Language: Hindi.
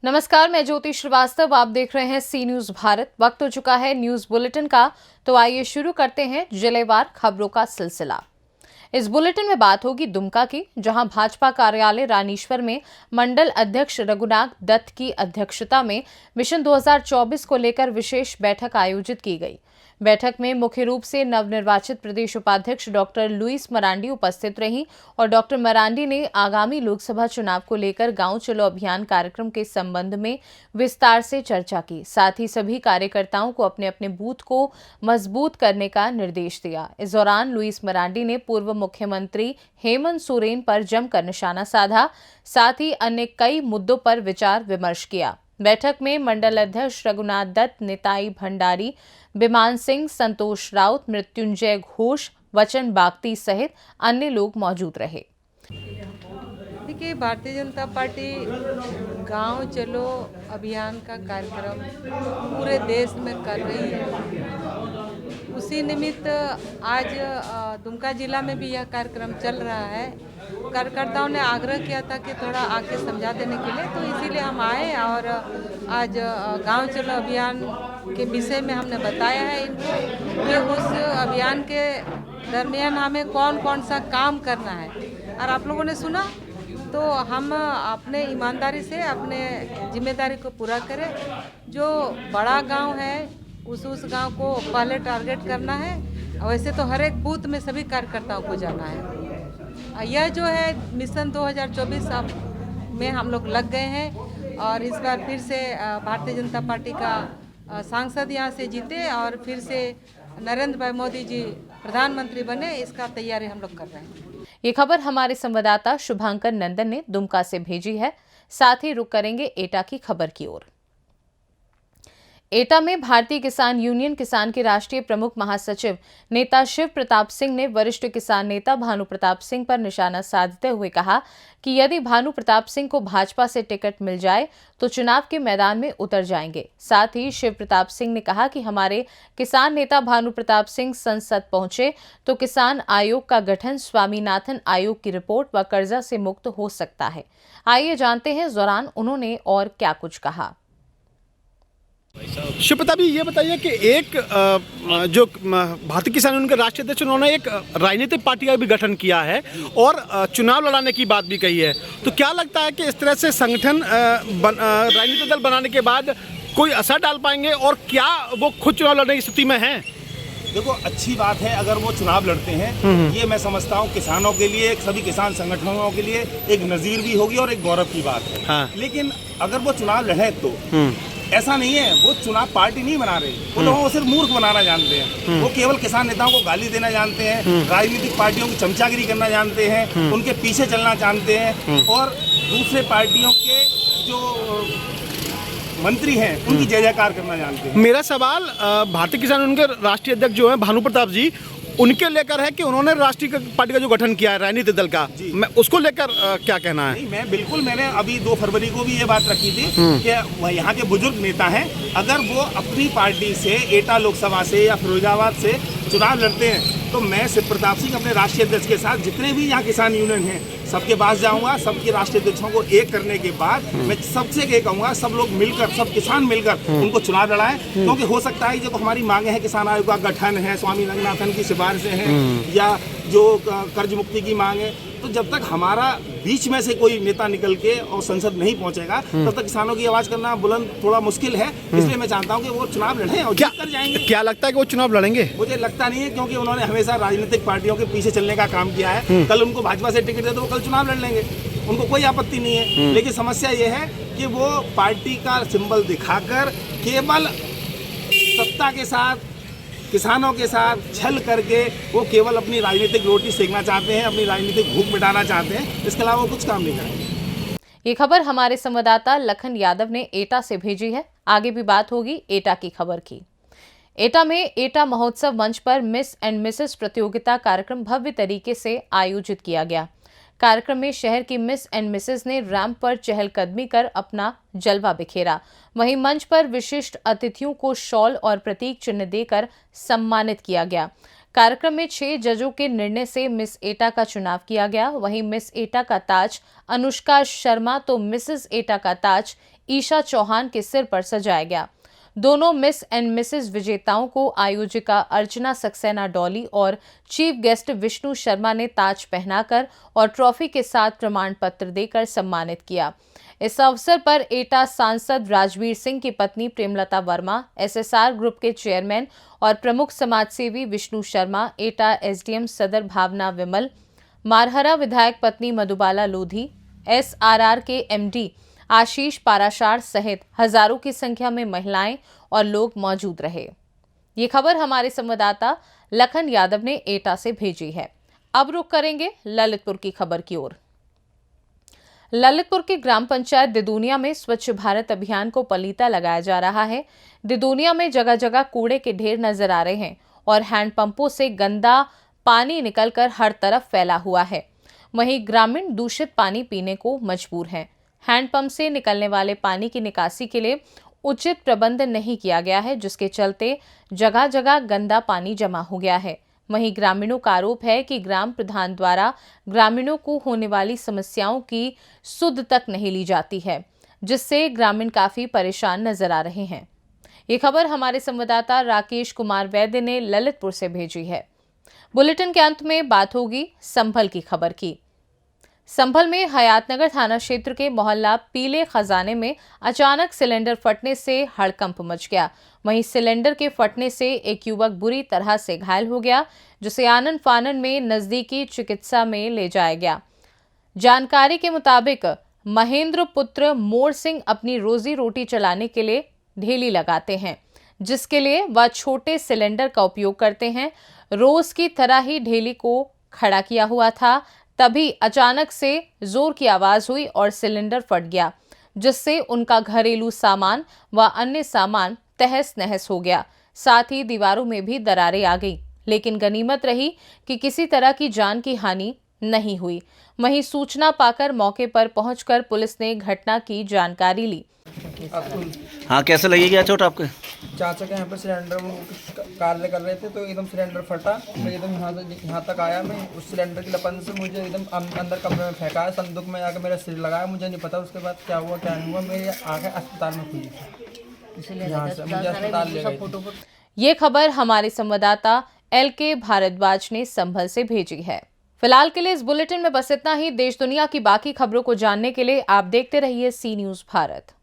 नमस्कार, मैं ज्योति श्रीवास्तव। आप देख रहे हैं सी न्यूज भारत। वक्त हो चुका है न्यूज बुलेटिन का, तो आइए शुरू करते हैं जिलेवार खबरों का सिलसिला। इस बुलेटिन में बात होगी दुमका की, जहां भाजपा कार्यालय रानीश्वर में मंडल अध्यक्ष रघुनाथ दत्त की अध्यक्षता में मिशन 2024 को लेकर विशेष बैठक आयोजित की गई। बैठक में मुख्य रूप से नवनिर्वाचित प्रदेश उपाध्यक्ष डॉक्टर लुईस मरांडी उपस्थित रहीं और डॉक्टर मरांडी ने आगामी लोकसभा चुनाव को लेकर गांव चलो अभियान कार्यक्रम के संबंध में विस्तार से चर्चा की। साथ ही सभी कार्यकर्ताओं को अपने अपने बूथ को मजबूत करने का निर्देश दिया। इस दौरान लुईस मरांडी ने पूर्व मुख्यमंत्री हेमंत सोरेन पर जमकर निशाना साधा। साथ ही अन्य कई मुद्दों पर विचार विमर्श किया। बैठक में मंडल अध्यक्ष रघुनाथ दत्त, निताई भंडारी, विमान सिंह, संतोष राउत, मृत्युंजय घोष, वचन बागती सहित अन्य लोग मौजूद रहे। देखिए, भारतीय जनता पार्टी गांव चलो अभियान का कार्यक्रम पूरे देश में कर रही है। उसी निमित्त आज दुमका जिला में भी यह कार्यक्रम चल रहा है। कार्यकर्ताओं ने आग्रह किया था कि थोड़ा आके समझा देने के लिए, तो इसीलिए हम आए और आज गांव चलो अभियान के विषय में हमने बताया है इनको कि उस अभियान के दरमियान हमें कौन कौन सा काम करना है। और आप लोगों ने सुना, तो हम अपने ईमानदारी से अपने जिम्मेदारी को पूरा करें। जो बड़ा गांव है उस गांव को पहले टारगेट करना है। वैसे तो हर एक बूथ में सभी कार्यकर्ताओं को जाना है। यह जो है मिशन 2024 में हम लोग लग गए हैं और इस बार फिर से भारतीय जनता पार्टी का सांसद यहाँ से जीते और फिर से नरेंद्र भाई मोदी जी प्रधानमंत्री बने, इसका तैयारी हम लोग कर रहे हैं। ये खबर हमारे संवाददाता शुभांकर नंदन ने दुमका से भेजी है। साथ ही रुक करेंगे एटा की खबर की ओर। एटा में भारतीय किसान यूनियन किसान के राष्ट्रीय प्रमुख महासचिव नेता शिव प्रताप सिंह ने वरिष्ठ किसान नेता भानु प्रताप सिंह पर निशाना साधते हुए कहा कि यदि भानु प्रताप सिंह को भाजपा से टिकट मिल जाए तो चुनाव के मैदान में उतर जाएंगे। साथ ही शिव प्रताप सिंह ने कहा कि हमारे किसान नेता भानु प्रताप सिंह संसद पहुंचे तो किसान आयोग का गठन, स्वामीनाथन आयोग की रिपोर्ट व कर्जा से मुक्त हो सकता है। आइए जानते हैं इस दौरान उन्होंने और क्या कुछ कहा। शिव प्रताप जी, ये बताइए कि एक जो भारतीय किसान यूनियन के राष्ट्रीय अध्यक्ष, उन्होंने एक राजनीतिक पार्टी का भी गठन किया है और चुनाव लड़ाने की बात भी कही है, तो क्या लगता है कि इस तरह से संगठन राजनीतिक दल बनाने के बाद कोई असर डाल पाएंगे और क्या वो खुद चुनाव लड़ने की स्थिति में हैं? देखो, अच्छी बात है अगर वो चुनाव लड़ते हैं। ये मैं समझता हूँ किसानों के लिए, सभी किसान संगठनों के लिए एक नज़ीर भी होगी और एक गौरव की बात है। हाँ। लेकिन अगर वो चुनाव लड़े तो ऐसा नहीं है, वो चुनाव पार्टी नहीं बना रहे, वो लोगों को सिर्फ मूर्ख बनाना जानते हैं। वो केवल किसान नेताओं को गाली देना जानते हैं, राजनीतिक पार्टियों की चमचागिरी करना जानते हैं, उनके पीछे चलना जानते हैं और दूसरे पार्टियों के जो मंत्री हैं उनकी जय जयकार करना जानते हैं। मेरा सवाल भारतीय किसान यूनियन के राष्ट्रीय अध्यक्ष जो हैं भानु प्रताप जी, उनके लेकर है कि उन्होंने राष्ट्रीय पार्टी का जो गठन किया है राजनीतिक दल का, मैं उसको लेकर क्या कहना है? नहीं, मैंने अभी 2 फरवरी को भी ये बात रखी थी कि यहाँ के बुजुर्ग नेता हैं, अगर वो अपनी पार्टी से एटा लोकसभा से या फिरोजाबाद से चुनाव लड़ते हैं तो मैं शिव प्रताप सिंह अपने राष्ट्रीय अध्यक्ष के साथ जितने भी यहाँ किसान यूनियन हैं सबके पास जाऊंगा। सबके राष्ट्रीय अध्यक्षों को एक करने के बाद मैं सबसे ये कहूँगा, सब लोग मिलकर, सब किसान मिलकर उनको चुनाव लड़ाएं, क्योंकि हो सकता है जो हमारी मांगे हैं, किसान आयोग का गठन है, स्वामीनाथन की सिफारिशें हैं या जो कर्ज मुक्ति की मांग है, तो जब तक हमारा बीच में से कोई नेता निकल के और संसद नहीं पहुंचेगा तब तक किसानों की आवाज करना बुलंद थोड़ा मुश्किल है। इसलिए मैं चाहता हूं कि वो चुनाव लड़ें और जीत कर जाएंगे। क्या लगता है कि वो चुनाव लड़ेंगे? मुझे लगता नहीं है, क्योंकि उन्होंने हमेशा राजनीतिक पार्टियों के पीछे चलने का काम किया है। कल उनको भाजपा से टिकट दे तो वो कल चुनाव लड़ लेंगे, उनको कोई आपत्ति नहीं है। लेकिन समस्या ये है कि वो पार्टी का सिंबल दिखाकर केवल सत्ता के साथ, किसानों के साथ छल करके वो केवल अपनी राजनीतिक रोटी सेकना चाहते हैं, अपनी राजनीतिक भूख मिटाना चाहते हैं। इसके अलावा वो कुछ काम नहीं करेंगे। ये खबर हमारे संवाददाता लखन यादव ने एटा से भेजी है। आगे भी बात होगी एटा की खबर की। एटा में एटा महोत्सव मंच पर मिस एंड मिसेस प्रतियोगिता कार्यक्रम भव्य तरीके से आयोजित किया गया। कार्यक्रम में शहर की मिस एंड मिसेस ने रैंप पर चहलकदमी कर अपना जलवा बिखेरा। वहीं मंच पर विशिष्ट अतिथियों को शॉल और प्रतीक चिन्ह देकर सम्मानित किया गया। कार्यक्रम में 6 जजों के निर्णय से मिस एटा का चुनाव किया गया। वहीं मिस एटा का ताज अनुष्का शर्मा तो मिसेस एटा का ताज ईशा चौहान के सिर पर सजाया गया। दोनों मिस एंड मिसेस विजेताओं को आयोजिका अर्चना सक्सेना डॉली और चीफ गेस्ट विष्णु शर्मा ने ताज पहनाकर और ट्रॉफी के साथ प्रमाण पत्र देकर सम्मानित किया। इस अवसर पर एटा सांसद राजवीर सिंह की पत्नी प्रेमलता वर्मा, एसएसआर ग्रुप के चेयरमैन और प्रमुख समाजसेवी विष्णु शर्मा, एटा एसडीएम सदर भावना विमल, मारहरा विधायक पत्नी मधुबाला लोधी, एसआरआर के एमडी आशीष पाराशार सहित हजारों की संख्या में महिलाएं और लोग मौजूद रहे। ये खबर हमारे संवाददाता लखन यादव ने एटा से भेजी है। अब रुख करेंगे ललितपुर की खबर की ओर। ललितपुर के ग्राम पंचायत दिदुनिया में स्वच्छ भारत अभियान को पलीता लगाया जा रहा है। दिदुनिया में जगह जगह कूड़े के ढेर नजर आ रहे हैं और हैंडपंपों से गंदा पानी निकलकर हर तरफ फैला हुआ है। वहीं ग्रामीण दूषित पानी पीने को मजबूर हैं। हैंडपंप से निकलने वाले पानी की निकासी के लिए उचित प्रबंध नहीं किया गया है, जिसके चलते जगह जगह गंदा पानी जमा हो गया है। वहीं ग्रामीणों का आरोप है कि ग्राम प्रधान द्वारा ग्रामीणों को होने वाली समस्याओं की सुध तक नहीं ली जाती है, जिससे ग्रामीण काफी परेशान नजर आ रहे हैं। ये खबर हमारे संवाददाता राकेश कुमार वैद्य ने ललितपुर से भेजी है। बुलेटिन के अंत में बात होगी संभल की खबर की। संभल में हयातनगर थाना क्षेत्र के मोहल्ला पीले खजाने में अचानक सिलेंडर फटने से हड़कंप मच गया। वहीं सिलेंडर के फटने से एक युवक बुरी तरह से घायल हो गया, जिसे आनन फानन में नजदीकी चिकित्सा में ले जाया गया। जानकारी के मुताबिक महेंद्र पुत्र मोर सिंह अपनी रोजी रोटी चलाने के लिए ढेली लगाते हैं, जिसके लिए वह छोटे सिलेंडर का उपयोग करते हैं। रोज की तरह ही ढेली को खड़ा किया हुआ था, तभी अचानक से जोर की आवाज हुई और सिलेंडर फट गया, जिससे उनका घरेलू सामान व अन्य सामान तहस नहस हो गया। साथ ही दीवारों में भी दरारें आ गई, लेकिन गनीमत रही कि किसी तरह की जान की हानि नहीं हुई। वहीं सूचना पाकर मौके पर पहुंचकर पुलिस ने घटना की जानकारी ली। हाँ, कैसे लगी क्या चोट आपके? चाचा के यहाँ पे सिलेंडर वो कार्य कर रहे थे तो एकदम सिलेंडर फटा। मैं एकदम यहाँ तक आया। मैं उस सिलेंडर की लपन से मुझे एकदम अंदर कमरे में फेंका, संदूक में जाकर मेरा सिर लगाया। मुझे नहीं पता उसके बाद क्या हुआ क्या नहीं हुआ। मेरी आंखें अस्पताल में खुली, यहाँ से मुझे अस्पताल ले गए। ये खबर हमारे संवाददाता LK भारद्वाज ने संभल से भेजी है। फिलहाल के लिए इस बुलेटिन में बस इतना ही। देश दुनिया की बाकी खबरों को जानने के लिए आप देखते रहिए C न्यूज़ भारत।